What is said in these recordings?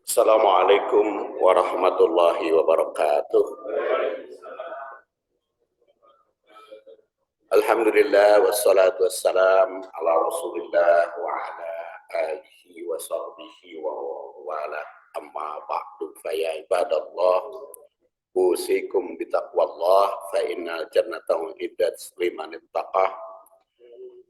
Assalamualaikum warahmatullahi wabarakatuh. Alhamdulillah wassalatu wassalam ala Rasulillah wa ala alihi wa sahbihi wa wala amma ba'du fa ya ibadallah usikum bitaqwallah fa innal jannata uiddat liman ittaqah.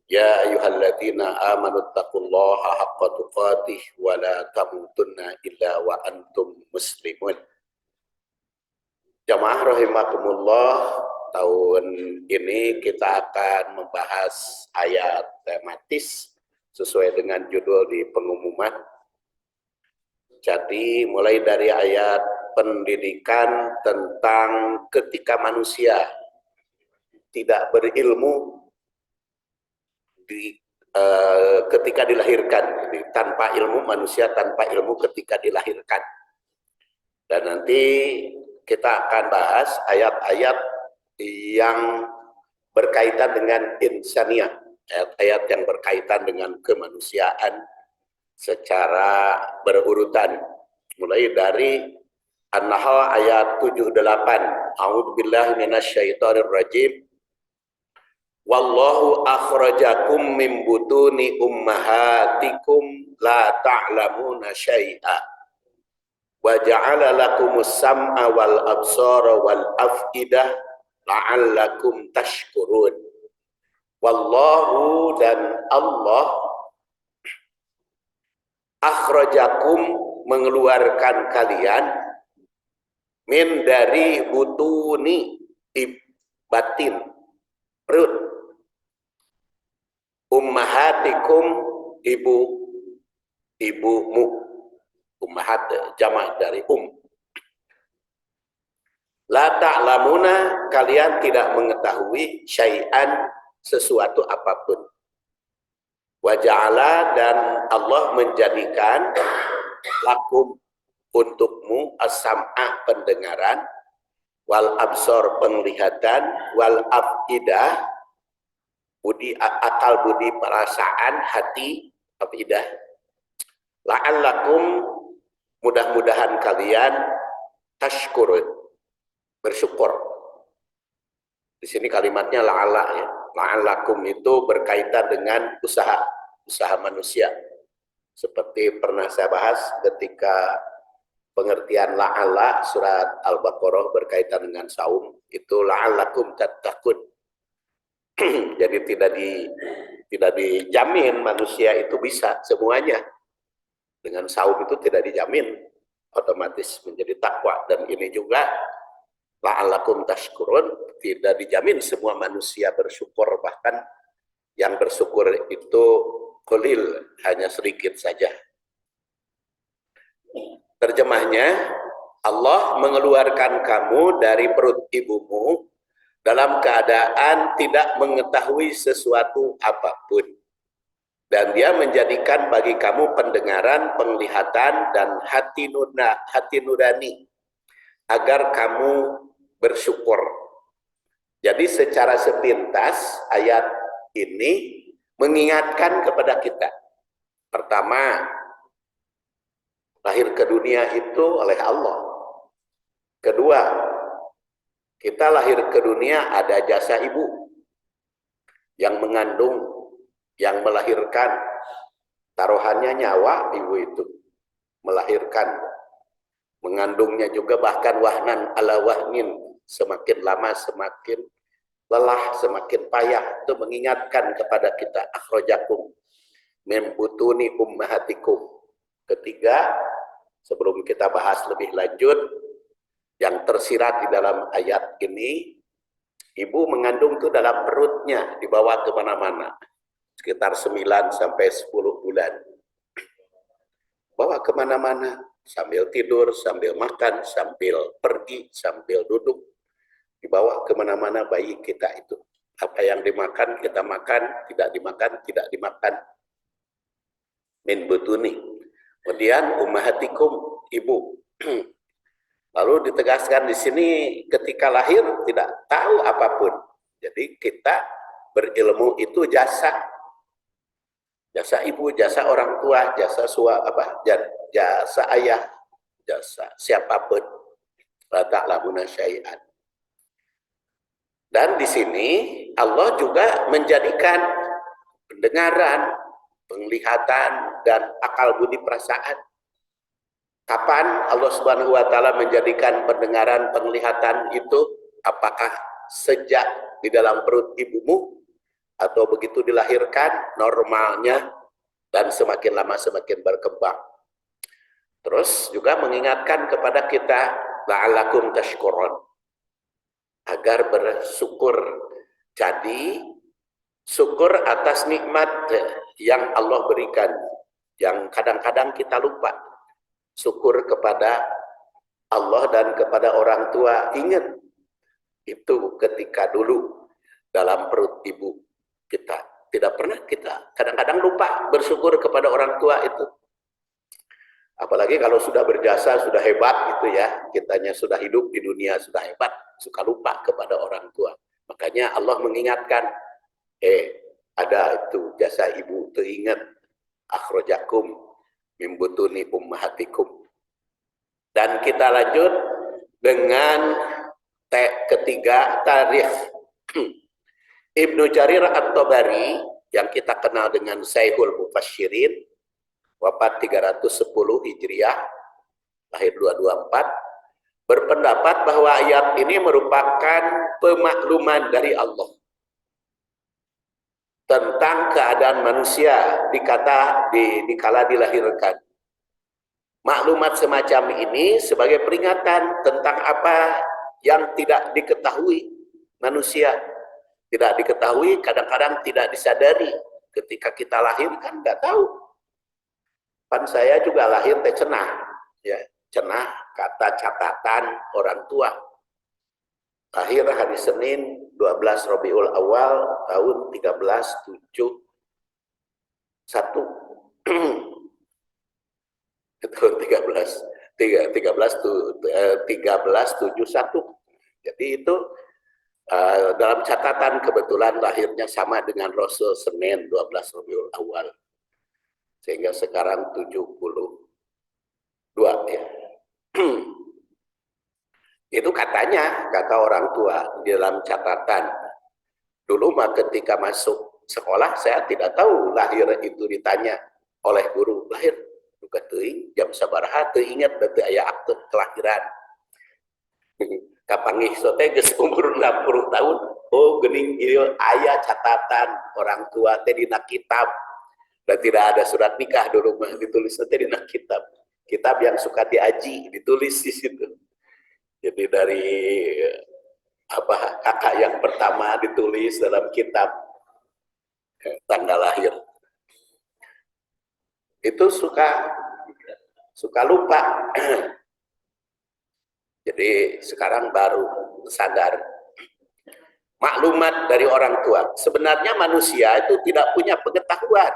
Ya ayyuhalladzina amanu taqullaha haqqa tuqatih wa la tamutunna illa wa antum muslimun. Jamaah rahimakumullah, tahun ini kita akan membahas ayat tematis sesuai dengan judul di pengumuman. Jadi mulai dari ayat pendidikan tentang ketika manusia tidak berilmu ketika dilahirkan. Jadi, tanpa ilmu, manusia tanpa ilmu ketika dilahirkan. Dan nanti kita akan bahas ayat-ayat yang berkaitan dengan insaniah, ayat-ayat yang berkaitan dengan kemanusiaan secara berurutan. Mulai dari An-Nahl ayat 78. A'udzubillahi minasyaitonir rajim. Wallahu akhrajakum min butuni ummahatikum la ta'lamuna syai'a wa ja'ala lakumus sam'a wal absara wal af'idah la'allakum tashkurun. Wallahu, dan Allah, akhrajakum, mengeluarkan kalian, min, dari butuni, batin, perut, ummahatikum, ibumu, ummahat jamak dari La ta'lamuna, kalian tidak mengetahui, syai'an, sesuatu apapun. Wa ja'ala, dan Allah menjadikan, lakum, untukmu, as-sam'a, pendengaran, wal absor, penglihatan, wal afidah, budi, akal budi, perasaan, hati, afidah. La'allakum, mudah-mudahan kalian, tashkurun, bersyukur. Di sini kalimatnya la'alla, ya. La'allakum itu berkaitan dengan usaha manusia. Seperti pernah saya bahas ketika pengertian la'alla surat Al-Baqarah berkaitan dengan saum, itu la'allakum tattaqun. Jadi tidak dijamin manusia itu bisa semuanya. Dengan saum itu tidak dijamin otomatis menjadi takwa. Dan ini juga la'allakum tashkurun, tidak dijamin semua manusia bersyukur, bahkan yang bersyukur itu qalil, hanya sedikit saja. Terjemahnya, Allah mengeluarkan kamu dari perut ibumu dalam keadaan tidak mengetahui sesuatu apapun. Dan dia menjadikan bagi kamu pendengaran, penglihatan, dan hati nurani, agar kamu bersyukur. Jadi secara sepintas ayat ini mengingatkan kepada kita. Pertama, lahir ke dunia itu oleh Allah. Kedua, kita lahir ke dunia ada jasa ibu yang mengandung, yang melahirkan. Taruhannya nyawa ibu itu melahirkan. Mengandungnya juga bahkan wahnan ala wahnin, semakin lama semakin lelah, semakin payah. Itu mengingatkan kepada kita, akhrajakum min butuni ummahatikum. Ketiga, sebelum kita bahas lebih lanjut, yang tersirat di dalam ayat ini, ibu mengandung itu dalam perutnya, dibawa kemana-mana, sekitar 9 sampai 10 bulan. Bawa kemana-mana, sambil tidur, sambil makan, sambil pergi, sambil duduk, dibawa kemana-mana bayi kita itu. Apa yang dimakan, kita makan, tidak dimakan, tidak dimakan. Min butuni. Kemudian ummahatikum, ibu. Lalu ditegaskan di sini ketika lahir tidak tahu apapun. Jadi kita berilmu itu jasa. Jasa ibu, jasa orang tua, jasa jasa ayah, jasa siapapun. La ta'lamuna syai'an. Dan di sini Allah juga menjadikan pendengaran, penglihatan, dan akal budi perasaan. Kapan Allah Subhanahu wa taala menjadikan pendengaran, penglihatan itu? Apakah sejak di dalam perut ibumu atau begitu dilahirkan normalnya dan semakin lama semakin berkembang? Terus juga mengingatkan kepada kita la'allakum tashkurun, agar bersyukur. Jadi syukur atas nikmat yang Allah berikan, yang kadang-kadang kita lupa. Syukur kepada Allah dan kepada orang tua. Ingat, itu ketika dulu dalam perut ibu kita. Tidak pernah kita, kadang-kadang lupa bersyukur kepada orang tua itu. Apalagi kalau sudah berjasa, sudah hebat gitu ya. Kitanya sudah hidup di dunia, sudah hebat, suka lupa kepada orang tua. Makanya Allah mengingatkan, ada itu jasa ibu, teringat akhrajakum min butuni ummahatikum. Dan kita lanjut dengan ketiga, tarikh Ibnu Jarir At-Tabari yang kita kenal dengan Syaihul Mufassirin, wafat 310 Hijriah, lahir 224, berpendapat bahwa ayat ini merupakan pemakluman dari Allah tentang keadaan manusia dikala dilahirkan. Maklumat semacam ini sebagai peringatan tentang apa yang tidak diketahui manusia. Tidak diketahui, kadang-kadang tidak disadari. Ketika kita lahir kan nggak tahu. Kan saya juga lahir cenah, ya, cenah kata catatan orang tua. Lahir hari Senin 12 Rabiul Awal tahun 1371. Tahun 1371. Jadi itu dalam catatan kebetulan lahirnya sama dengan Rasul Senin 12 Rabiul Awal. Sehingga sekarang 72 ya. Itu katanya, kata orang tua di dalam catatan. Dulu mah ketika masuk sekolah saya tidak tahu lahir itu ditanya oleh guru, lahir bukan teuing jam sabaraha teu inget berarti aya akte kelahiran. Kapanggih sote geus umur 60 tahun, oh geuning ieu aya catatan orang tua teh dina kitab. Dan tidak ada surat nikah dulu mah ditulis teh dina kitab. Kitab yang suka diaji ditulis di situ. Jadi dari kakak yang pertama ditulis dalam kitab tanggal lahir. Itu suka lupa. Jadi sekarang baru sadar. Maklumat dari orang tua. Sebenarnya manusia itu tidak punya pengetahuan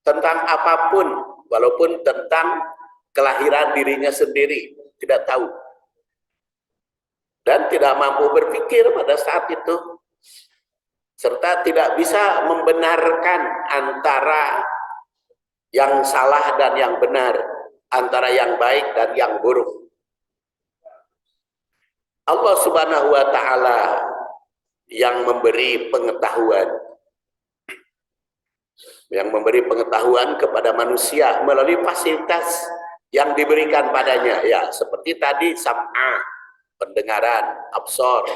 tentang apapun, walaupun tentang kelahiran dirinya sendiri, tidak tahu. Dan tidak mampu berpikir pada saat itu. Serta tidak bisa membenarkan antara yang salah dan yang benar, antara yang baik dan yang buruk. Allah Subhanahu wa taala yang memberi pengetahuan, kepada manusia melalui fasilitas yang diberikan padanya, ya seperti tadi sam'a, pendengaran, absor,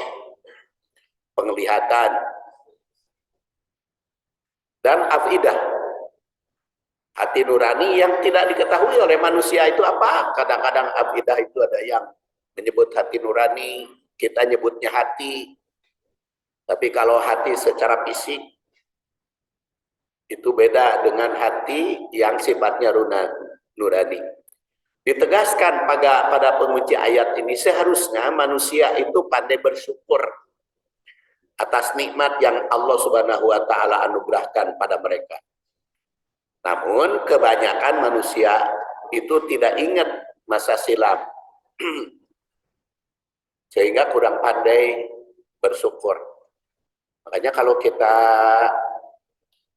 penglihatan, dan afidah, hati nurani yang tidak diketahui oleh manusia itu apa. Kadang-kadang afidah itu ada yang menyebut hati nurani, kita nyebutnya hati. Tapi kalau hati secara fisik itu beda dengan hati yang sifatnya nurani. Ditegaskan pada pengunci ayat ini, seharusnya manusia itu pandai bersyukur atas nikmat yang Allah Subhanahu wa taala anugerahkan pada mereka. Namun kebanyakan manusia itu tidak ingat masa silam. Sehingga kurang pandai bersyukur. Makanya kalau kita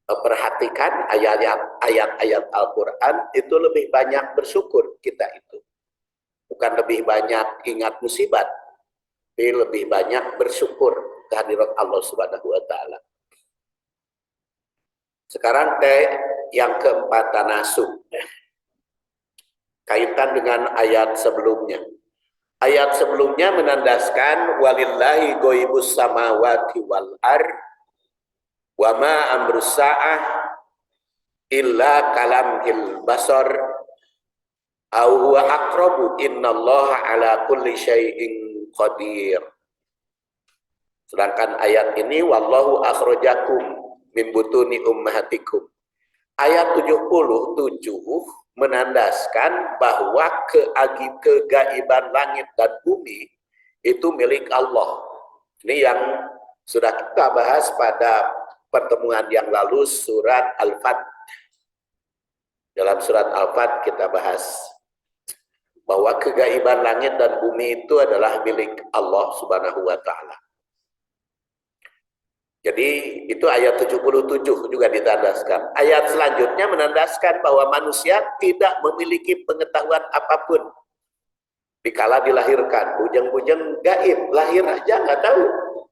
perhatikan ayat-ayat Al-Quran itu lebih banyak bersyukur kita itu. Bukan lebih banyak ingat musibah, tapi lebih banyak bersyukur kehadirat Allah Subhanahu wa taala. Sekarang yang keempat, tanasub. Kaitan dengan ayat sebelumnya. Ayat sebelumnya menandaskan walillahi ghaibus samawati wal ard wa ma amrus sa'ah illa kalamhil basar aw huwa aqrabu innallaha ala kulli syai'in qadir. Sedangkan ayat ini wallahu akhrajakum min butuni ummahatikum. Ayat 77 menandaskan bahwa kegaiban langit dan bumi itu milik Allah. Ini yang sudah kita bahas pada pertemuan yang lalu, surat Al-Fat. Dalam surat Al-Fat kita bahas bahwa kegaiban langit dan bumi itu adalah milik Allah Subhanahu wa taala. Jadi itu ayat 77 juga ditandaskan. Ayat selanjutnya menandaskan bahwa manusia tidak memiliki pengetahuan apapun dikala dilahirkan. Bujang-bujang gaib, lahir aja nggak tahu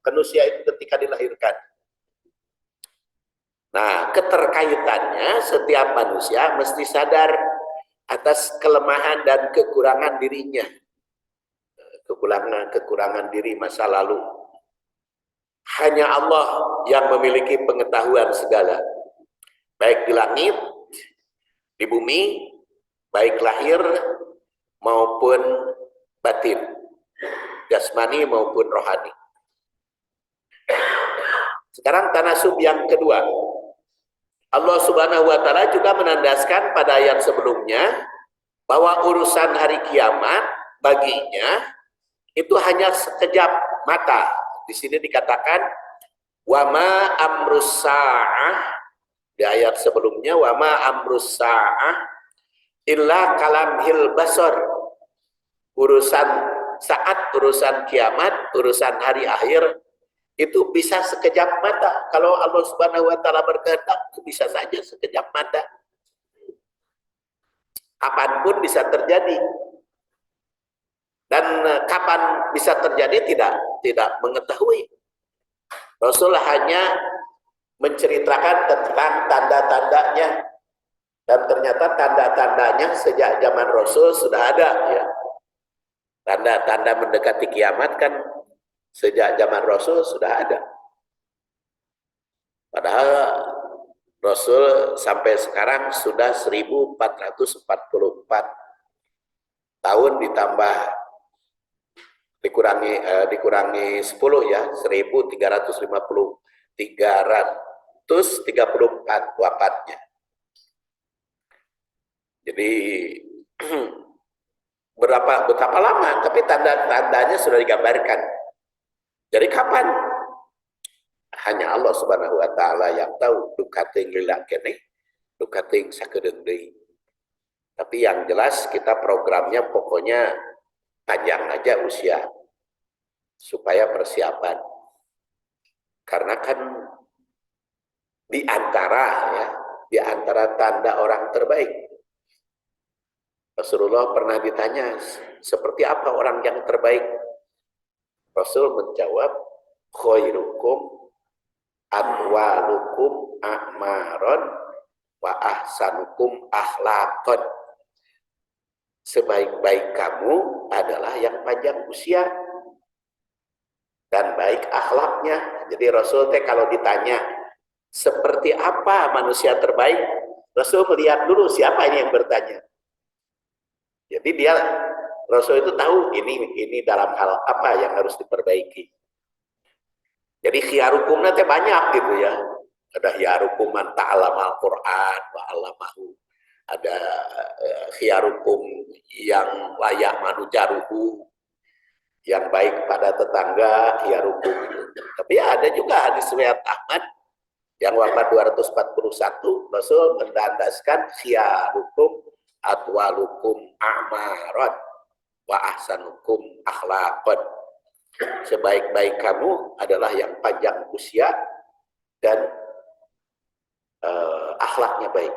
manusia itu ketika dilahirkan. Nah, keterkaitannya setiap manusia mesti sadar atas kelemahan dan kekurangan dirinya. Kekurangan diri masa lalu. Hanya Allah yang memiliki pengetahuan segala. Baik di langit, di bumi, baik lahir maupun batin. Jasmani maupun rohani. Sekarang tanasub yang kedua. Allah Subhanahu wa taala juga menandaskan pada ayat sebelumnya bahwa urusan hari kiamat baginya itu hanya sekejap mata. Di sini dikatakan wama amrus sa'ah, di ayat sebelumnya wama amrus sa'ah illa kalamhil basar. Urusan saat, urusan kiamat, urusan hari akhir itu bisa sekejap mata. Kalau Allah Subhanahu wa taala berkehendak, bisa saja sekejap mata. Kapanpun bisa terjadi. Dan kapan bisa terjadi tidak mengetahui. Rasul hanya menceritakan tentang tanda-tandanya, dan ternyata tanda-tandanya sejak zaman Rasul sudah ada, ya. Tanda-tanda mendekati kiamat kan sejak zaman Rasul sudah ada. Padahal Rasul sampai sekarang sudah 1444 tahun ditambah dikurangi 10 ya, 334 wafatnya. Jadi betapa lama, tapi tanda-tandanya sudah digambarkan. Jadi kapan? Hanya Allah Subhanahu wa taala yang tahu. Dukating lila kene, dukating sakedeung deui. Tapi yang jelas kita programnya pokoknya panjang aja usia supaya persiapan. Karena kan di antara tanda orang terbaik. Rasulullah pernah ditanya, seperti apa orang yang terbaik? Rasul menjawab, khairukum atwalukum a'maron wa ahsanukum akhlaqan. Sebaik-baik kamu adalah yang panjang usia dan baik akhlaknya. Jadi Rasul kalau ditanya seperti apa manusia terbaik, Rasul melihat dulu siapa ini yang bertanya. Jadi Rasul itu tahu ini dalam hal apa yang harus diperbaiki. Jadi khiyarukum nanti banyak gitu ya. Ada khiyarukum man ta'allama al-Qur'an wa 'allamahu. Ada khiyarukum yang layak manujaruhu, yang baik pada tetangga, khiyarukum. Tapi ada juga hadis riwayat Ahmad yang wafat 241, Rasul mendandaskan khiyarukum atwalukum a'maran wa ahsanukum akhlaqan. Sebaik-baik kamu adalah yang panjang usia dan akhlaknya baik.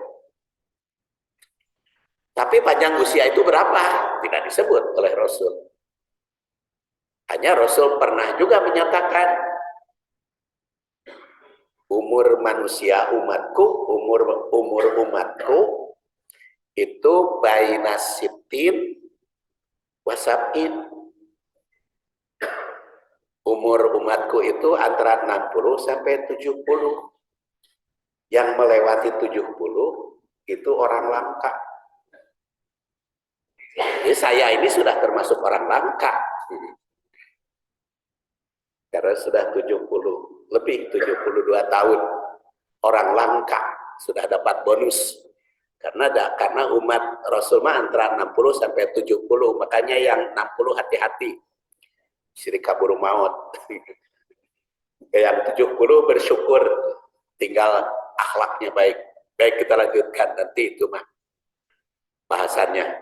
Tapi panjang usia itu berapa? Tidak disebut oleh Rasul. Hanya Rasul pernah juga menyatakan umur manusia umatku, umur umatku itu baina sittin wasab'in. Umur umatku itu antara 60 sampai 70. Yang melewati 70 itu orang langka. Jadi saya ini sudah termasuk orang langka. Karena sudah 70, lebih 72 tahun. Orang langka sudah dapat bonus. Karena umat Rasul antara 60 sampai 70, makanya yang 60 hati-hati. Syirik kabur maut. Yang 70 bersyukur, tinggal akhlaknya baik. Baik, kita lanjutkan nanti itu mah bahasannya.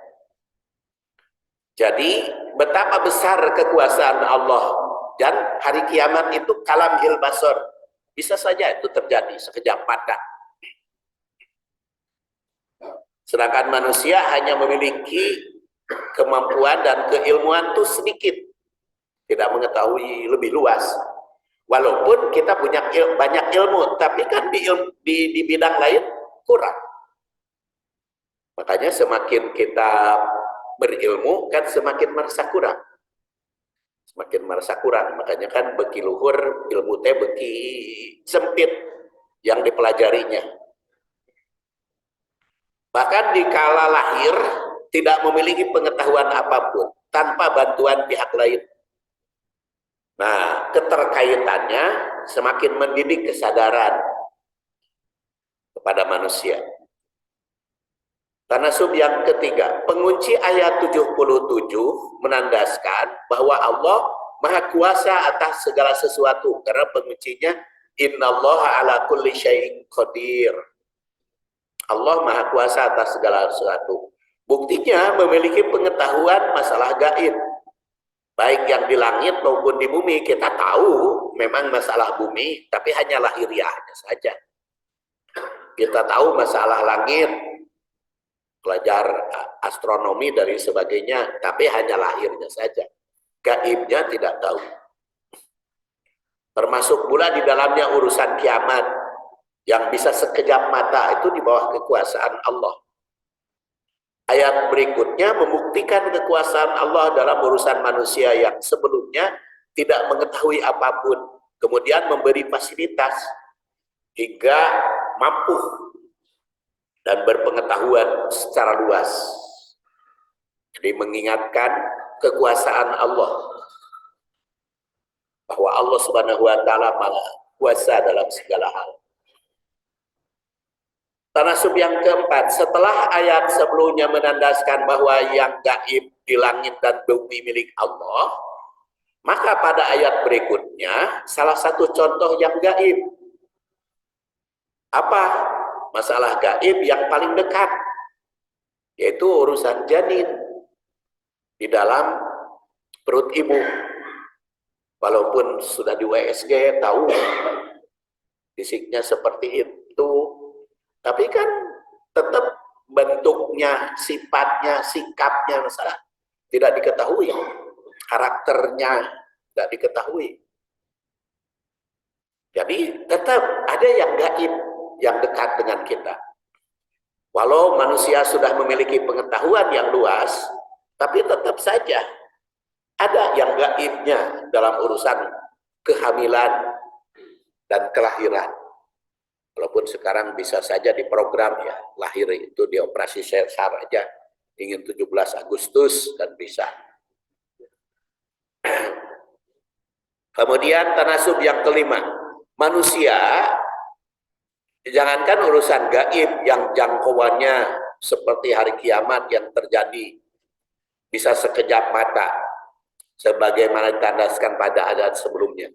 Jadi betapa besar kekuasaan Allah, dan hari kiamat itu kalamhil basar, bisa saja itu terjadi sekejap mata. Sedangkan manusia hanya memiliki kemampuan dan keilmuan itu sedikit, tidak mengetahui lebih luas. Walaupun kita punya banyak ilmu, tapi kan di bidang lain kurang. Makanya semakin kita berilmu kan semakin merasa kurang. Semakin merasa kurang. Makanya kan beki luhur, ilmu teh beki sempit yang dipelajarinya. Bahkan di kala lahir tidak memiliki pengetahuan apapun tanpa bantuan pihak lain. Nah, keterkaitannya semakin mendidik kesadaran kepada manusia. Tanasub yang ketiga, pengunci ayat 77 menandaskan bahwa Allah Maha Kuasa atas segala sesuatu, karena penguncinya innallaha ala kulli syai'in qadir. Allah Maha Kuasa atas segala sesuatu. Buktinya memiliki pengetahuan masalah gaib. Baik yang di langit maupun di bumi, kita tahu memang masalah bumi, tapi hanya lahiriahnya saja. Kita tahu masalah langit, belajar astronomi dan sebagainya, tapi hanya lahirnya saja. Gaibnya tidak tahu. Termasuk pula di dalamnya urusan kiamat, yang bisa sekejap mata itu di bawah kekuasaan Allah. Ayat berikutnya membuktikan kekuasaan Allah dalam urusan manusia yang sebelumnya tidak mengetahui apapun, kemudian memberi fasilitas hingga mampu dan berpengetahuan secara luas. Jadi mengingatkan kekuasaan Allah, bahwa Allah Subhanahu wa taala Maha Kuasa dalam segala hal. Tanasub yang keempat, setelah ayat sebelumnya menandaskan bahwa yang gaib di langit dan bumi milik Allah, maka pada ayat berikutnya salah satu contoh yang gaib. Apa? Masalah gaib yang paling dekat, yaitu urusan janin di dalam perut ibu. Walaupun sudah di WSG tahu fisiknya seperti itu, tapi kan tetap bentuknya, sifatnya, sikapnya masalah tidak diketahui, karakternya tidak diketahui. Jadi tetap ada yang gaib, yang dekat dengan kita. Walau manusia sudah memiliki pengetahuan yang luas, tapi tetap saja ada yang gaibnya dalam urusan kehamilan dan kelahiran. Walaupun sekarang bisa saja diprogram ya, lahir itu dioperasi sesar aja, ingin 17 Agustus dan bisa. Kemudian tanasub yang kelima, manusia jangankan urusan gaib yang jangkauannya seperti hari kiamat yang terjadi bisa sekejap mata, sebagaimana ditandaskan pada ayat sebelumnya.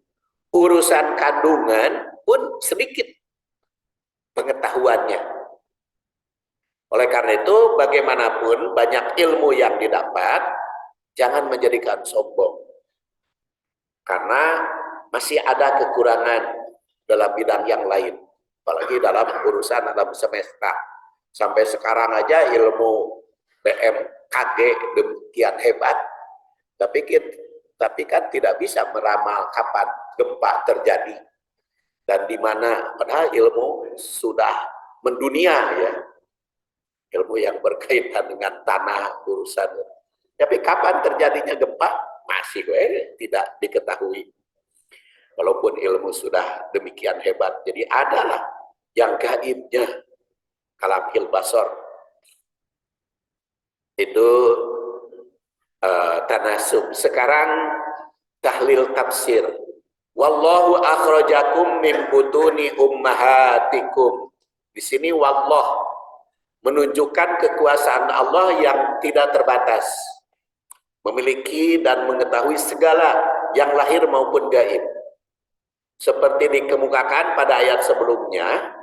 Urusan kandungan pun sedikit pengetahuannya. Oleh karena itu, bagaimanapun banyak ilmu yang didapat, jangan menjadikan sombong. Karena masih ada kekurangan dalam bidang yang lain. Apalagi dalam urusan alam semesta. Sampai sekarang aja ilmu BMKG demikian hebat, tapi kan tidak bisa meramal kapan gempa terjadi dan di mana, padahal ilmu sudah mendunia ya, ilmu yang berkaitan dengan tanah urusan. Tapi kapan terjadinya gempa masih tidak diketahui. Walaupun ilmu sudah demikian hebat, jadi adalah yang gaibnya kalamhil basor itu tanasub. Sekarang tahlil tafsir. Wallahu akhrajakum min butuni ummahatikum. Di sini wallah menunjukkan kekuasaan Allah yang tidak terbatas, memiliki dan mengetahui segala yang lahir maupun gaib. Seperti dikemukakan pada ayat sebelumnya,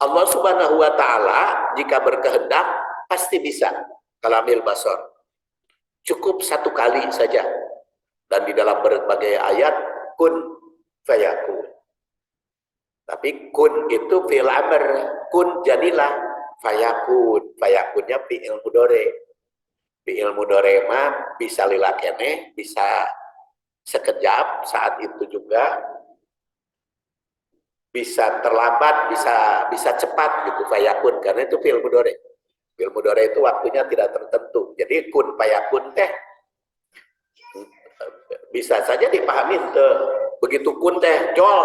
Allah Subhanahu wa taala jika berkehendak pasti bisa kalamil basar. Cukup satu kali saja. Dan di dalam berbagai ayat kun fayakun. Tapi kun itu fi'il amr, kun jadilah, fayakun. Fayakunnya fi'il mudhari. Fi'il mudhari mah bisa lilakene, bisa sekejap saat itu juga, bisa terlambat, bisa cepat gitu fayakun, karena itu fi'il mudhari. Fi'il mudhari itu waktunya tidak tertentu. Jadi kun fayakun teh bisa saja dipahami begitu kun teh jol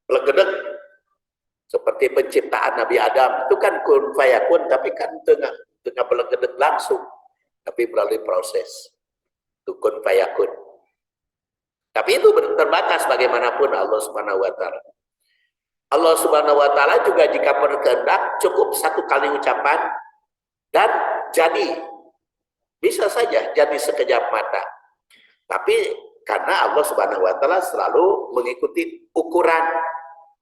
legedeg seperti penciptaan Nabi Adam itu kan kun fayakun, tapi kan tengah belegedeg langsung, tapi melalui proses itu kun fayakun. Tapi itu terbatas bagaimanapun Allah Subhanahu wa taala. Allah Subhanahu wa taala juga jika berkehendak cukup satu kali ucapan dan jadi, bisa saja jadi sekejap mata. Tapi karena Allah Subhanahu wa taala selalu mengikuti ukuran,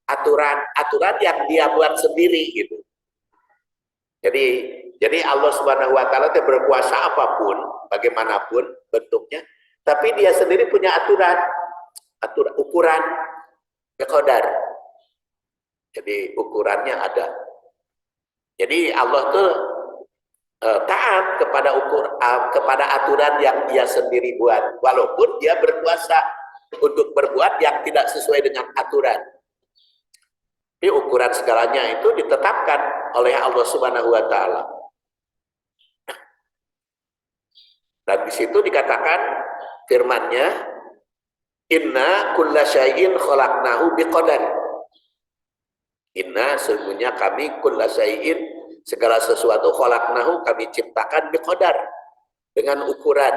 aturan yang dia buat sendiri gitu. Jadi Allah Subhanahu wa taala berkuasa apapun, bagaimanapun bentuknya, tapi dia sendiri punya aturan ukuran qadar. Jadi ukurannya ada. Jadi Allah tuh taat kepada aturan yang dia sendiri buat, walaupun dia berkuasa untuk berbuat yang tidak sesuai dengan aturan. Tapi ukuran segalanya itu ditetapkan oleh Allah Subhanahu wa taala. Dan di situ dikatakan firman-Nya, inna kulla syai'in khalaqnahu biqadar. Inna sesungguhnya kami kulla syai'in segala sesuatu khalaqnahu kami ciptakan biqadar dengan ukuran,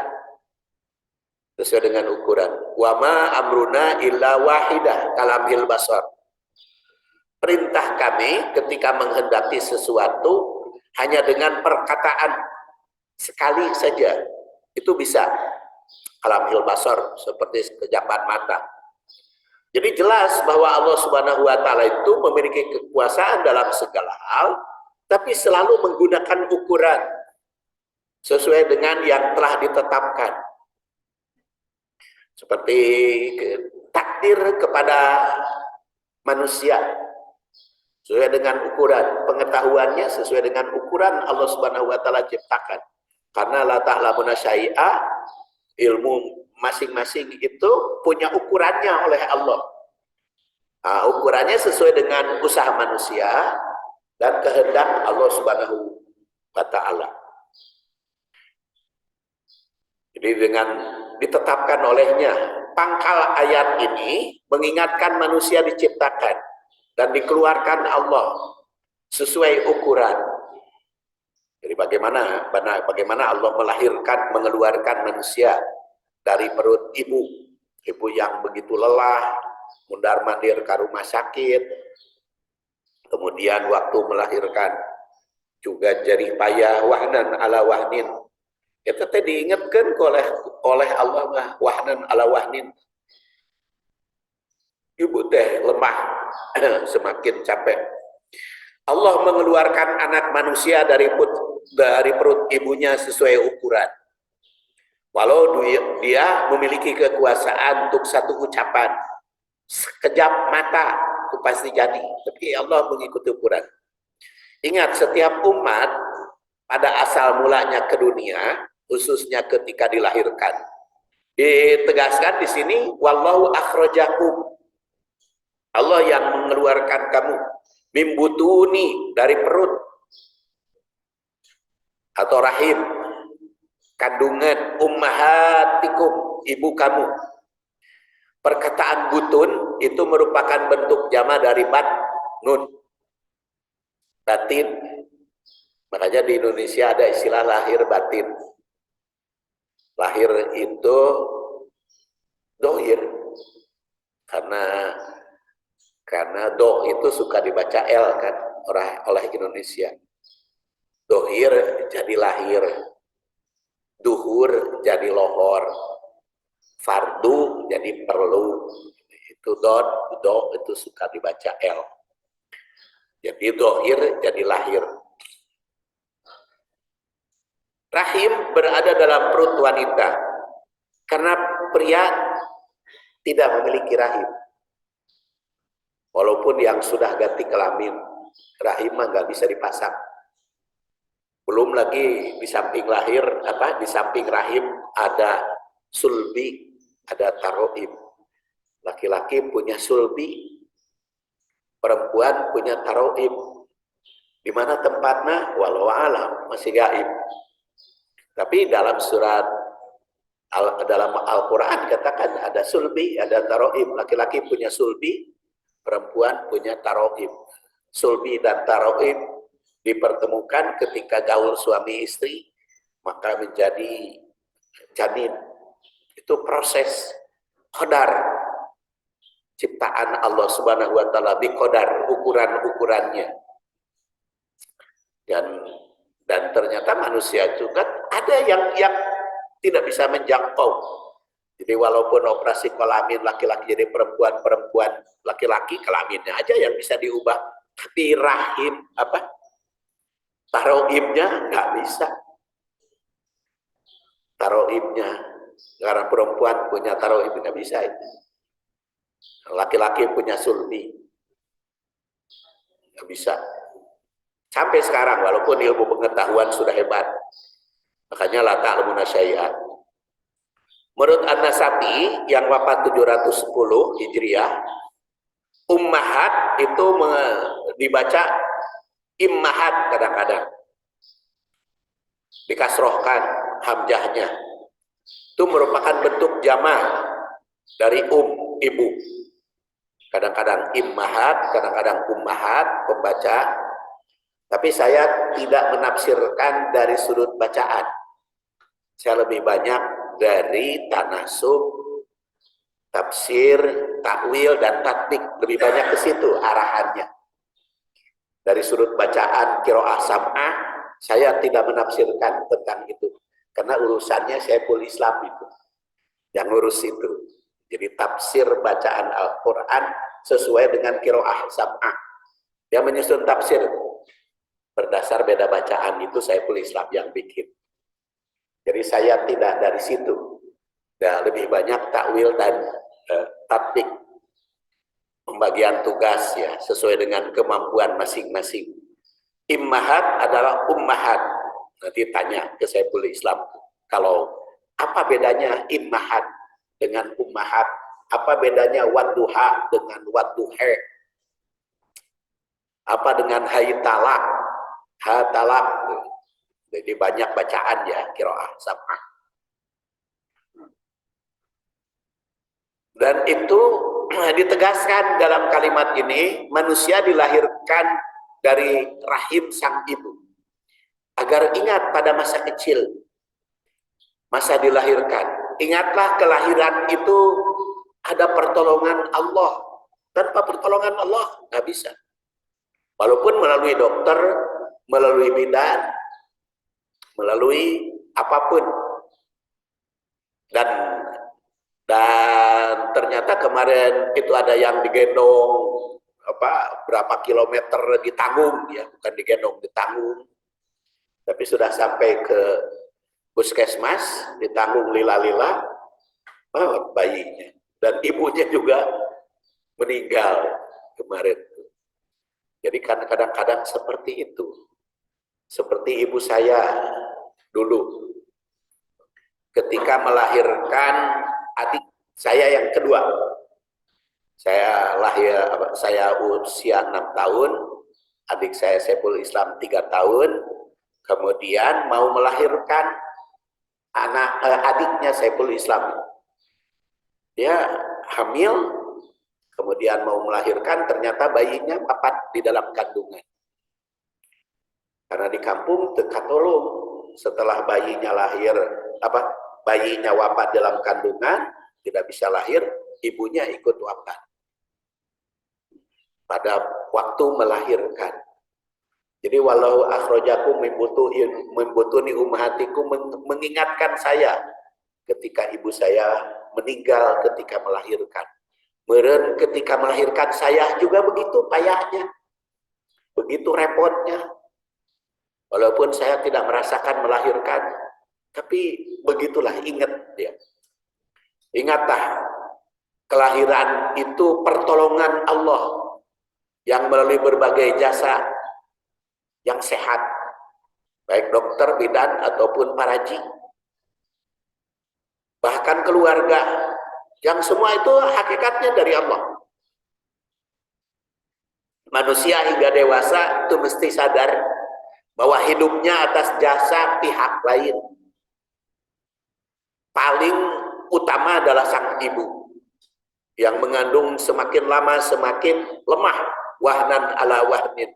sesuai dengan ukuran. Wa ma amruna illa wahidah kalamhil basar. Perintah kami ketika menghendaki sesuatu hanya dengan perkataan sekali saja itu bisa kalamhil basar, seperti sekejapan mata. Jadi jelas bahwa Allah Subhanahu wa taala itu memiliki kekuasaan dalam segala hal, tapi selalu menggunakan ukuran sesuai dengan yang telah ditetapkan. Seperti takdir kepada manusia sesuai dengan ukuran, pengetahuannya sesuai dengan ukuran Allah Subhanahu wa taala ciptakan. Karena la ta'lamuna syai'a, ilmu masing-masing itu punya ukurannya oleh Allah. Nah, ukurannya sesuai dengan usaha manusia dan kehendak Allah Subhanahu wa taala. Jadi dengan ditetapkan olehnya, pangkal ayat ini mengingatkan manusia diciptakan dan dikeluarkan Allah sesuai ukuran. Jadi bagaimana Allah melahirkan, mengeluarkan manusia dari perut ibu yang begitu lelah, mundar-mandir ke rumah sakit, kemudian waktu melahirkan juga jerih payah, wahnan ala wahnin. Itu tadi diingatkan oleh Allah, wahnan ala wahnin. Ibu teh lemah, semakin capek. Allah mengeluarkan anak manusia dari perut ibunya sesuai ukuran. Walau dia memiliki kekuasaan untuk satu ucapan, sekejap mata itu pasti jadi. Tapi Allah mengikuti ukuran. Ingat, setiap umat pada asal mulanya ke dunia, khususnya ketika dilahirkan. Ditegaskan di sini, wallahu akhrajakum. Allah yang mengeluarkan kamu mimbutuni dari perut atau rahim, kandungan ummahatikum, ibu kamu. Perkataan butun itu merupakan bentuk jama dari batnun, batin. Makanya di Indonesia ada istilah lahir batin. Lahir itu dohir, karena do itu suka dibaca L kan oleh Indonesia. Dohir jadi lahir, duhur jadi lohor, fardu jadi perlu. Itu do itu suka dibaca L. Jadi dohir jadi lahir. Rahim berada dalam perut wanita, karena pria tidak memiliki rahim. Walaupun yang sudah ganti kelamin, rahim mah nggak bisa dipasang. Belum lagi di samping lahir, di samping rahim ada sulbi, ada taroib. Laki-laki punya sulbi, perempuan punya taroib. Di mana tempatnya? Walau alam, masih gaib. Tapi dalam surat dalam Al-Quran katakan ada sulbi, ada taroib. Laki-laki punya sulbi, perempuan punya taroib. Sulbi dan taroib dipertemukan ketika gaul suami istri, maka menjadi janin. Itu proses qadar ciptaan Allah Subhanahu wa taala, biqadar, ukuran-ukurannya. Dan ternyata manusia juga ada yang tidak bisa menjangkau. Jadi walaupun operasi kelamin laki-laki jadi perempuan laki-laki, kelaminnya aja yang bisa diubah, tapi rahim taroibnya nggak bisa. Taroibnya, karena perempuan punya taroib nggak bisa itu. Laki-laki punya sulbi nggak bisa. Sampai sekarang, walaupun ilmu pengetahuan sudah hebat, makanya la ta'lamuna syai'an. Menurut An-Nasafi yang wafat 710 Hijriah, ummahat itu dibaca immahat kadang-kadang. Dikasrohkan hamzahnya. Itu merupakan bentuk jama' dari ibu. Kadang-kadang immahat, kadang-kadang ummahat, pembaca. Tapi saya tidak menafsirkan dari sudut bacaan. Saya lebih banyak dari tanasub, tafsir, takwil, dan tatbik. Lebih banyak ke situ arahannya. Dari sudut bacaan qiraah sam'ah, saya tidak menafsirkan tentang itu. Karena urusannya Syekhul Islam itu. Yang ngurus itu. Jadi tafsir bacaan Al-Quran sesuai dengan qiraah sam'ah. Dia menyusun tafsir. Berdasar beda bacaan itu Syekhul Islam yang bikin. Jadi saya tidak dari situ. Dan lebih banyak takwil dan tatbik. Pembagian tugas ya sesuai dengan kemampuan masing-masing. Immahat adalah ummahat. Nanti tanya ke Syekhul Islam. Kalau apa bedanya immahat dengan ummahat? Apa bedanya wadduha dengan wadduhe? Apa dengan haytalak? Hatalak, jadi banyak bacaan ya qiraah sam'ah. Dan itu ditegaskan dalam kalimat ini, manusia dilahirkan dari rahim sang ibu agar ingat pada masa kecil, masa dilahirkan. Ingatlah kelahiran itu ada pertolongan Allah. Tanpa pertolongan Allah nggak bisa. Walaupun melalui dokter, melalui bidan, melalui apapun. Dan ternyata kemarin itu ada yang digendong berapa kilometer ditanggung ya, bukan digendong, ditanggung. Tapi sudah sampai ke puskesmas, ditanggung lila-lila, bayinya dan ibunya juga meninggal kemarin. Jadi kadang-kadang seperti itu. Seperti ibu saya dulu ketika melahirkan adik saya yang kedua. Saya usia 6 tahun, adik saya Saiful Islam 3 tahun, kemudian mau melahirkan adiknya Saiful Islam. Dia hamil, kemudian mau melahirkan, ternyata bayinya wafat di dalam kandungan. Karena di kampung dekat tolong, setelah bayinya wafat dalam kandungan, tidak bisa lahir, ibunya ikut wafat pada waktu melahirkan. Jadi walau akhrajakum min butuni ummahatikum, mengingatkan saya ketika ibu saya meninggal ketika melahirkan. Meren ketika melahirkan saya juga begitu payahnya, begitu repotnya. Walaupun saya tidak merasakan melahirkan, tapi begitulah, ingat dia. Ingatlah, kelahiran itu pertolongan Allah yang melalui berbagai jasa yang sehat, baik dokter, bidan, ataupun paraji, bahkan keluarga, yang semua itu hakikatnya dari Allah. Manusia hingga dewasa itu mesti sadar bahwa hidupnya atas jasa pihak lain. Paling utama adalah sang ibu, yang mengandung semakin lama semakin lemah, wahnan ala wahnin.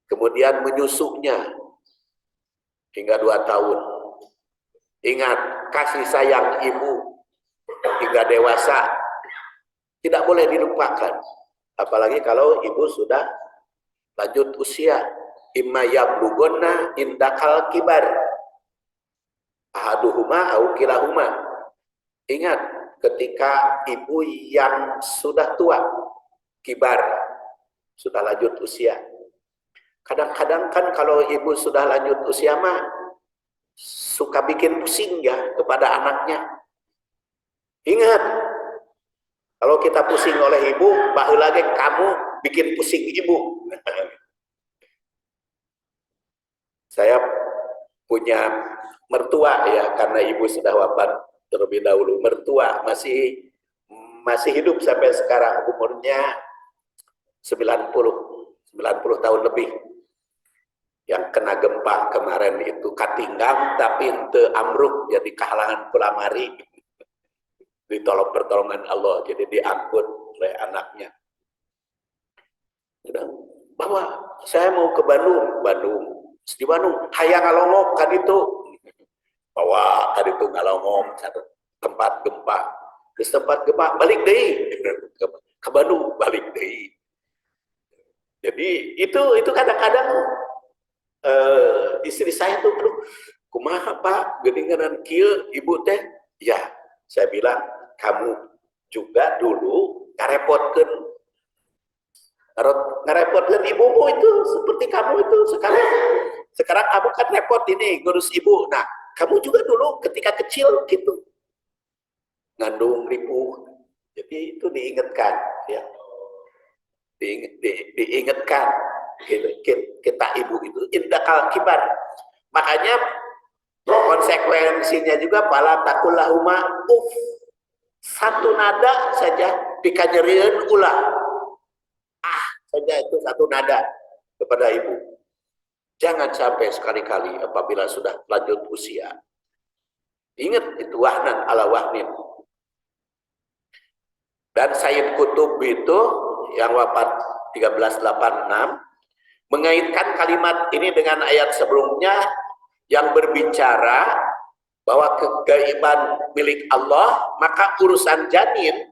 Kemudian menyusunya hingga 2 tahun. Ingat, kasih sayang ibu hingga dewasa tidak boleh dilupakan. Apalagi kalau ibu sudah lanjut usia. Imma yablugonna indakal kibar ahaduhuma au kilahuma. Ingat, ketika ibu yang sudah tua, kibar, sudah lanjut usia. Kadang-kadang kan kalau ibu sudah lanjut usia mah suka bikin pusing ya kepada anaknya. Ingat, kalau kita pusing oleh ibu, baheula ge kamu bikin pusing ibu. Saya punya mertua ya, karena ibu sudah wafat terlebih dahulu. Mertua masih hidup sampai sekarang, umurnya 90 tahun lebih. Yang kena gempa kemarin itu katinggang tapi henteu amruk, jadi kahalangan pulamari. Ditolong pertolongan Allah, jadi diangkut oleh anaknya. Bahwa saya mau ke Bandung. Di Bandung, hayang ngalongok kan itu. Bahwa kan itu ngalongok tempat gempa. Ke tempat gempa balik deui. Ke Bandung balik deui. Jadi itu kadang-kadang istri saya tuh, aduh, kumaha Pak, geuninganan kieu ibu teh. Ya, saya bilang, kamu juga dulu ngarepotkeun ibumu itu seperti kamu itu sekarang kamu kan repot ini ngurus ibu. Nah, kamu juga dulu ketika kecil gitu ngandung ribu. Jadi itu diingatkan ya. Diingatkan kita ibu itu indakal kibar. Makanya konsekuensinya juga pala takullahuma uf. Satu nada saja dikanyerieun ulah. Saja itu satu nada kepada ibu. Jangan sampai sekali-kali apabila sudah lanjut usia. Ingat itu wahnan ala wahnin. Dan Sayyid Qutb itu yang wafat 1386 mengaitkan kalimat ini dengan ayat sebelumnya yang berbicara bahwa kegaiban milik Allah, maka urusan janin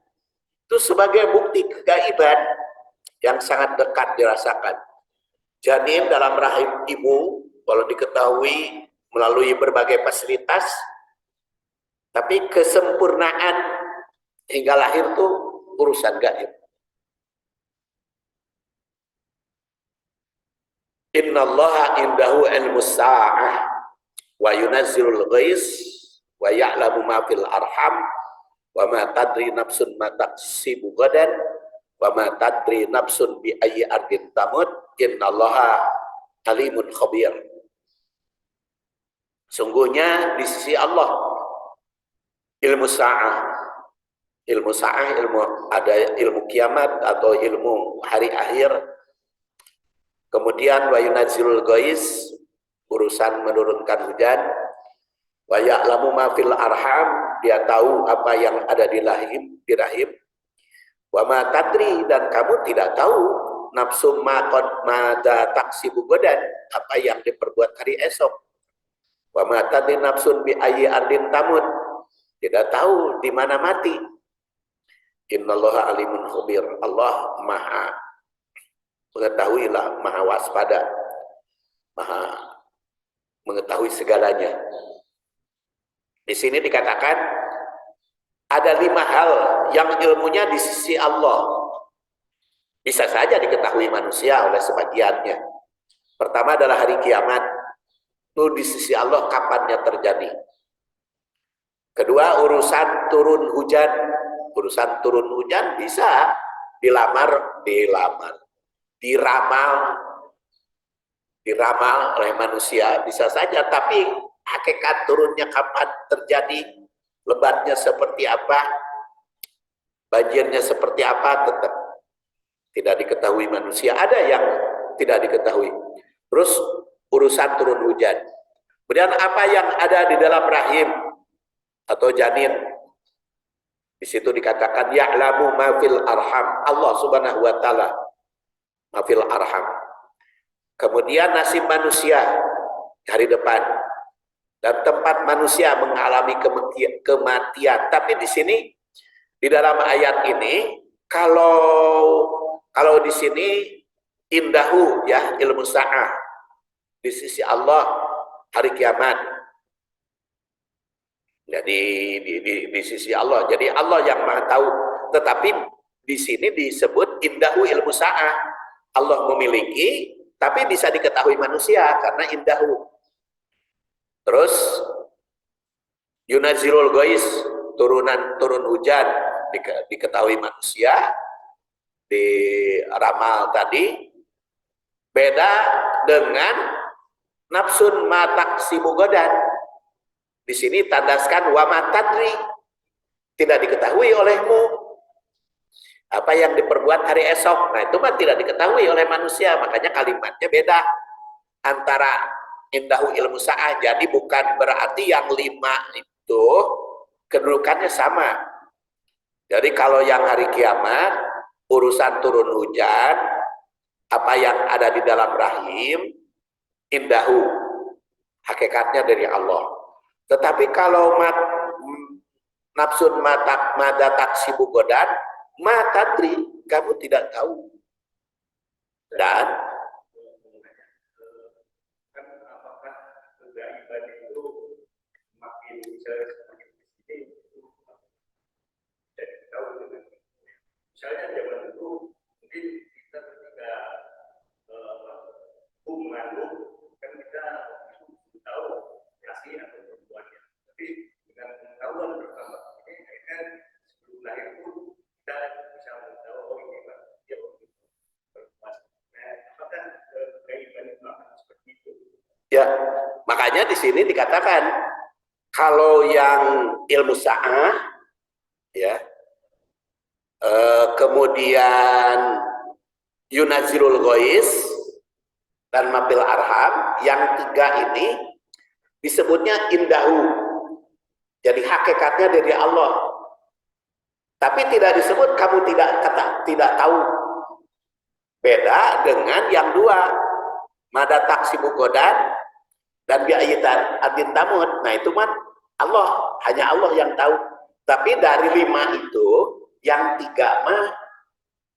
itu sebagai bukti kegaiban yang sangat dekat dirasakan. Janin dalam rahim ibu kalau diketahui melalui berbagai fasilitas, tapi kesempurnaan hingga lahir itu urusan gaib. Innallaha indahu ilmus sa'ah wa yunazzilul ghais wa ya'lamu ma fil arham wa ma tadri nafsun ma taksibu gadan wa ma tadri nafsun bi ayyi ardin tamut innallaha alimun khabir. Sungguhnya di sisi Allah ilmu sa'ah, ilmu ada ilmu kiamat atau ilmu hari akhir. Kemudian wa yunazzilul ghais, urusan menurunkan hujan. Wa ya'lamu ma fil arham, dia tahu apa yang ada di rahim. Wa ma tadri, dan kamu tidak tahu nafsum ma qad mada taksibu godan, apa yang diperbuat hari esok. Wa ma tadri nafsun bi ayyi ardin tamut, tidak tahu di mana mati. Innallaha alimun khabir, Allah maha mengetahui lah, maha waspada, maha mengetahui segalanya. Di sini dikatakan ada 5 hal yang ilmunya di sisi Allah. Bisa saja diketahui manusia oleh sebagiannya. Pertama adalah hari kiamat. Itu di sisi Allah kapannya terjadi. Kedua, urusan turun hujan. Urusan turun hujan bisa diramal oleh manusia, bisa saja, tapi hakikat turunnya kapan terjadi, lebatnya seperti apa, banjirnya seperti apa, tetap tidak diketahui manusia. Ada yang tidak diketahui. Terus urusan turun hujan. Kemudian apa yang ada di dalam rahim atau janin. Di situ dikatakan ya'lamu ma fil arham, Allah Subhanahu wa taala ma fil arham. Kemudian nasib manusia hari depan dan tempat manusia mengalami kematian. Tapi di sini di dalam ayat ini kalau di sini indahu ya ilmu sa'ah, di sisi Allah hari kiamat. Jadi di sisi Allah. Jadi Allah yang Maha tahu. Tetapi di sini disebut indahu ilmu sa'ah. Allah memiliki, tapi bisa diketahui manusia karena indahu. Terus yunazilul ghais, turun hujan diketahui manusia, di ramal tadi. Beda dengan nafsun ma taksibu godan. Di sini tandaskan wa ma tadri, tidak diketahui olehmu apa yang diperbuat hari esok. Nah itu mah tidak diketahui oleh manusia, makanya kalimatnya beda antara indahu ilmu sa'ah. Jadi bukan berarti yang 5 itu kedudukannya sama. Jadi kalau yang hari kiamat urusan turun hujan, apa yang ada di dalam rahim, indahu, hakikatnya dari Allah. Tetapi kalau nafsun mada taksibu godan, matadri, kamu tidak tahu. Dan apakah kegaiban itu makin jadi tahu dengan misalnya zaman dulu mungkin kita ketika mengandung kan kita tahu kasih atau perempuannya, tapi dengan pengetahuan bersama ini kan sebelum lahir pun kita bisa tahu oh ini pak dia perempuan. Nah, apakah kegaiban itu akan seperti itu? Ya, makanya di sini dikatakan kalau yang ilmu sa'ah ya, kemudian yunazilul ghais dan mapil arham, yang 3 ini disebutnya indahu. Jadi hakikatnya dari Allah. Tapi tidak disebut kamu tidak tahu. Beda dengan yang 2, mada taksibu godan dan biayitan adin tamut. Nah itu mah Allah, hanya Allah yang tahu. Tapi dari 5 itu yang 3 mah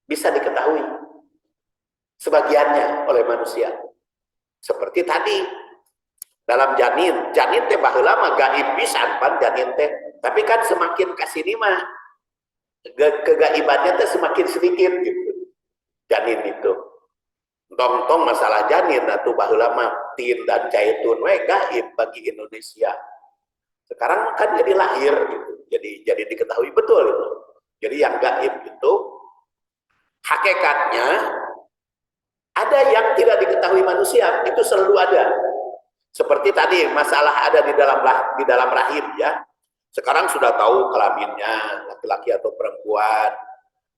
bisa diketahui sebagiannya oleh manusia. Seperti tadi dalam janin teh baheula mah gaib pisan pan janin teh. Tapi kan semakin kasini mah kegaibannya teh semakin sedikit gitu. Janin itu. Tong masalah janin atuh baheula mah tin dan caitun we gaib bagi Indonesia. Sekarang kan jadi lahir gitu. Jadi diketahui betul itu. Jadi yang gaib itu hakikatnya ada yang tidak diketahui manusia, itu selalu ada. Seperti tadi masalah ada di dalam rahim ya. Sekarang sudah tahu kelaminnya laki-laki atau perempuan,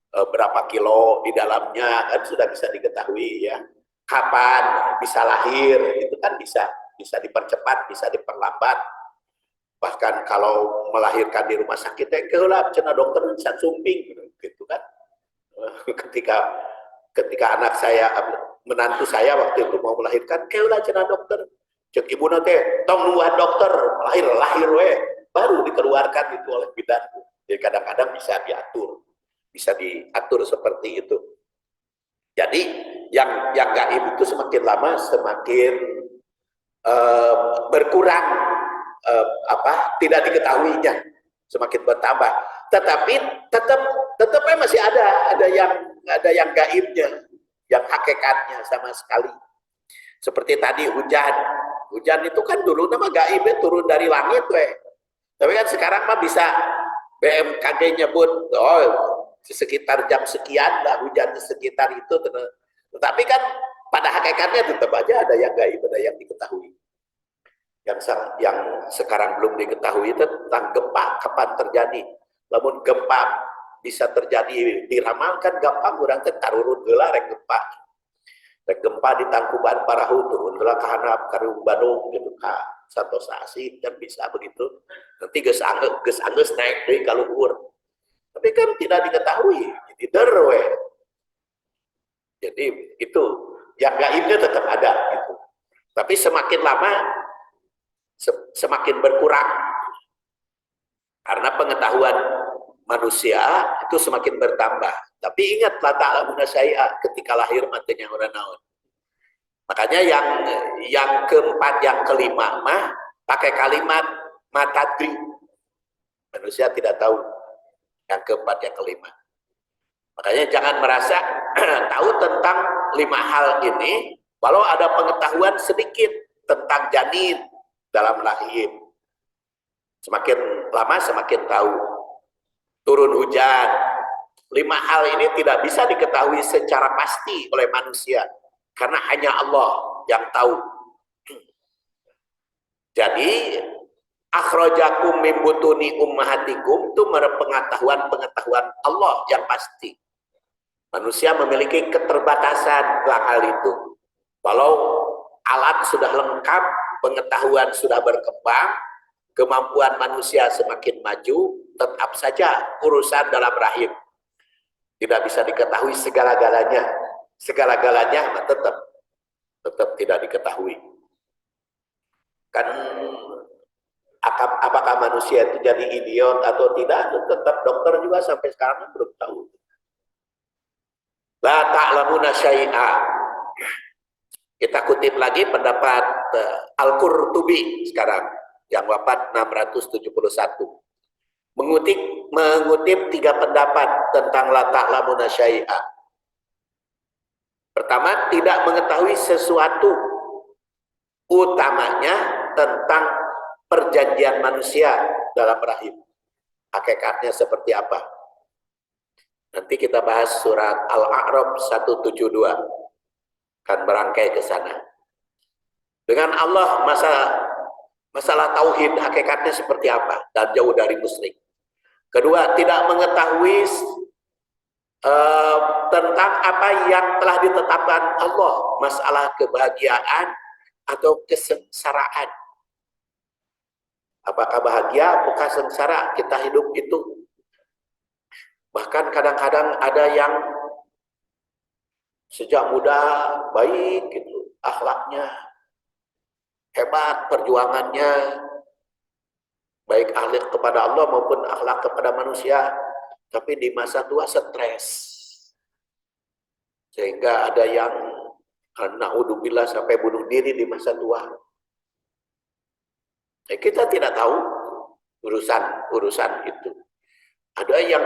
berapa kilo di dalamnya kan sudah bisa diketahui ya. Kapan bisa lahir itu kan bisa dipercepat, bisa diperlambat. Bahkan kalau melahirkan di rumah sakit lah cina dokter bisa sumping gitu kan. Ketika anak saya, menantu saya waktu itu mau melahirkan, lah cina dokter. Cek ibu nanti tong nungguan dokter lahir we baru dikeluarkan itu oleh bidanku. Jadi kadang-kadang bisa diatur seperti itu. Jadi yang gaib itu semakin lama semakin berkurang, tidak diketahuinya, semakin bertambah. Tetapi tetap masih ada yang gaibnya, yang hakikatnya sama sekali. Seperti tadi hujan itu kan dulu nama gaibnya turun dari langit tapi kan sekarang mah bisa BMKG nyebut sekitar jam sekian lah hujan di sekitar itu. Tetapi kan pada hakikatnya tetap aja ada yang gaib, ada yang diketahui. Yang sekarang belum diketahui itu tentang gempa, kapan terjadi. Namun gempa bisa terjadi diramalkan gampang, orang tarurun gelar yang gempa. Gempa di Tangkuban Parahu turun gelar ke handap Karung Bandung gitu ka Santosa kan bisa begitu. Nanti geus anggeus naik deui ka luhur. Tapi kan tidak diketahui, jadi derwe. Jadi itu yang gaibnya tetap ada gitu. Tapi semakin lama semakin berkurang karena pengetahuan manusia itu semakin bertambah. Tapi ingat la ta'lamuna syai'a, ketika lahir matanya orang naon. Makanya yang keempat, yang kelima mah pakai kalimat matadri. Manusia tidak tahu yang keempat, yang kelima. Makanya jangan merasa tahu tentang 5 hal ini walau ada pengetahuan sedikit tentang janin dalam rahim. Semakin lama semakin tahu. Turun hujan. 5 hal ini tidak bisa diketahui secara pasti oleh manusia karena hanya Allah yang tahu. Jadi akhrajakum min butuni ummahatikum itu pengetahuan Allah yang pasti. Manusia memiliki keterbatasan dalam hal itu. Walau alat sudah lengkap, pengetahuan sudah berkembang, kemampuan manusia semakin maju, tetap saja urusan dalam rahim tidak bisa diketahui segala-galanya. Segala-galanya tetap tidak diketahui. Kan apakah manusia itu jadi idiot atau tidak, tetap dokter juga sampai sekarang belum tahu. La ta'lamuna syai'a. Kita kutip lagi pendapat Al-Qurtubi sekarang yang wafat 671. Mengutip 3 pendapat tentang la ta'lamuna syai'a. Pertama, tidak mengetahui sesuatu, utamanya tentang perjanjian manusia dalam rahim. Hakikatnya seperti apa? Nanti kita bahas surat Al-A'raf 172. Kan berangkai ke sana. Dengan Allah masalah tauhid hakikatnya seperti apa dan jauh dari musyrik. Kedua, tidak mengetahui tentang apa yang telah ditetapkan Allah, masalah kebahagiaan atau kesengsaraan. Apakah bahagia, apakah sengsara kita hidup itu? Bahkan kadang-kadang ada yang sejak muda baik gitu, akhlaknya hebat, perjuangannya baik akhlak kepada Allah maupun akhlak kepada manusia, tapi di masa tua stres, sehingga ada yang naudzubillah sampai bunuh diri di masa tua. Kita tidak tahu urusan itu. Ada yang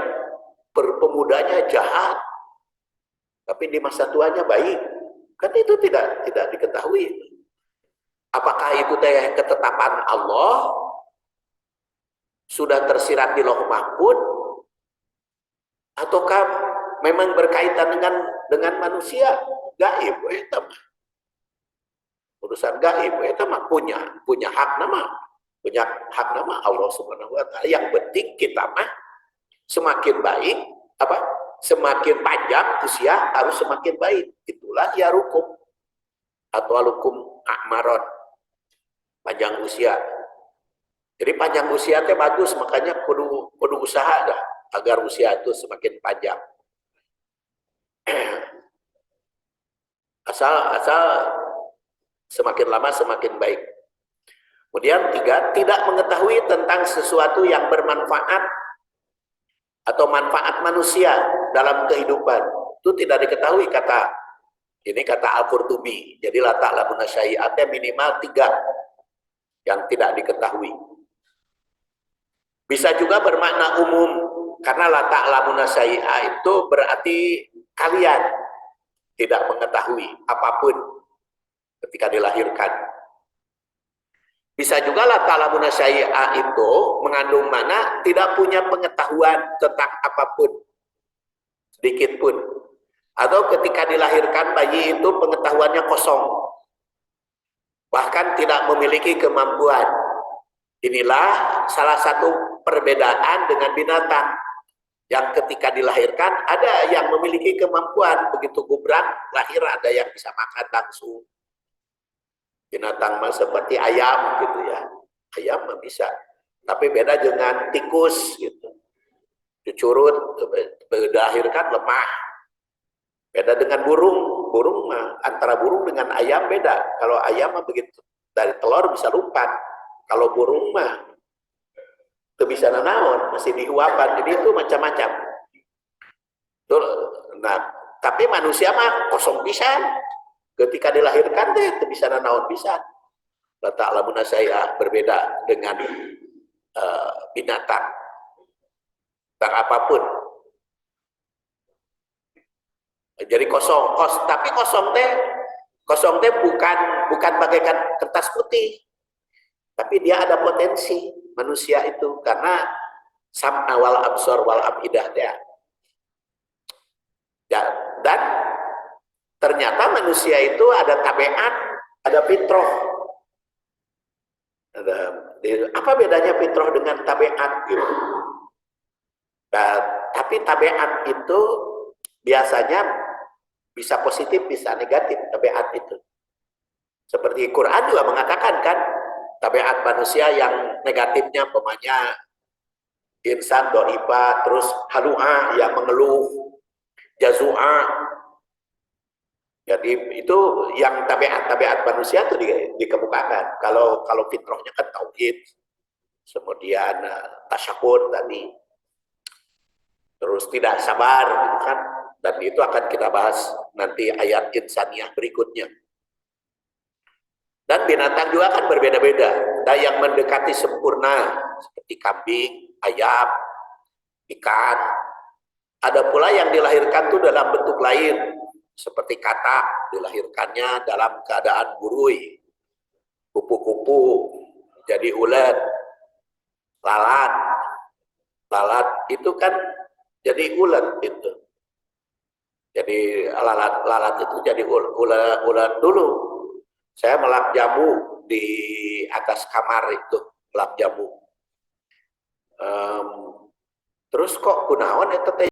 pemudanya jahat, tapi di masa tuanya baik, kan itu tidak diketahui. Apakah itu ketetapan Allah sudah tersirat di Lauh Mahfuz, ataukah memang berkaitan dengan manusia gaib? Urusan gaib itu mah punya hak nama Allah Subhanahu wa taala. Yang penting kita mah semakin baik semakin panjang usia harus semakin baik. Itulah ya rukum atau alukum a'maron, panjang usia. Jadi panjang usia teh bagus, makanya kudu usaha dah agar usia itu semakin panjang. asal semakin lama semakin baik. Kemudian 3, tidak mengetahui tentang sesuatu yang bermanfaat atau manfaat manusia dalam kehidupan. Itu tidak diketahui, kata Al-Qurtubi. Jadi la ta'lamuna syai'atnya minimal 3 yang tidak diketahui. Bisa juga bermakna umum, karena la ta'lamuna syai'a itu berarti kalian tidak mengetahui apapun ketika dilahirkan. Bisa juga la ta'lamuna syai'a itu mengandung makna tidak punya pengetahuan tentang apapun, sedikit pun. Atau ketika dilahirkan bayi itu pengetahuannya kosong, bahkan tidak memiliki kemampuan. Inilah salah satu perbedaan dengan binatang, yang ketika dilahirkan ada yang memiliki kemampuan, begitu gubrak lahir ada yang bisa makan langsung. Binatang mah seperti ayam gitu ya, ayam mah bisa, tapi beda dengan tikus gitu, dicurut dilahirkan lemah. Beda dengan burung mah antara burung dengan ayam beda. Kalau ayam mah begitu dari telur bisa lompat, kalau burung mah itu bisa nanaon, masih dihuapan. Jadi itu macam-macam. Nah, tapi manusia mah kosong pisan. Ketika dilahirkan deh itu bisa nanaon pisan. La ta'lamuna syai'a, berbeda dengan binatang. Tentang apapun. Jadi tapi kosong teh bukan bagaikan kertas putih. Tapi dia ada potensi manusia itu karena sam'a wal absor wal afidah dia. Ya, dan ternyata manusia itu ada tabiat, ada fitrah. Apa bedanya fitrah dengan tabiat gitu? Nah, tapi tabiat itu biasanya bisa positif, bisa negatif tabiat itu. Seperti Quran juga mengatakan kan, tabiat manusia yang negatifnya umpamanya insan doiba, terus halu'a yang mengeluh, jazu'a. Jadi itu yang tabiat manusia itu dikemukakan. Kalau fitrahnya kan tauhid, kemudian tasyakur tadi, terus tidak sabar gitu kan. Dan itu akan kita bahas nanti ayat insaniyah berikutnya. Dan binatang juga kan berbeda-beda. Ada yang mendekati sempurna seperti kambing, ayam, ikan. Ada pula yang dilahirkan tuh dalam bentuk lain seperti katak, dilahirkannya dalam keadaan burui, kupu-kupu, jadi ulet, lalat itu kan jadi ulet itu. Jadi lalat itu jadi ulat dulu. Saya melap jamu di atas kamar itu, melap jamu. Terus kok kunaon eta teh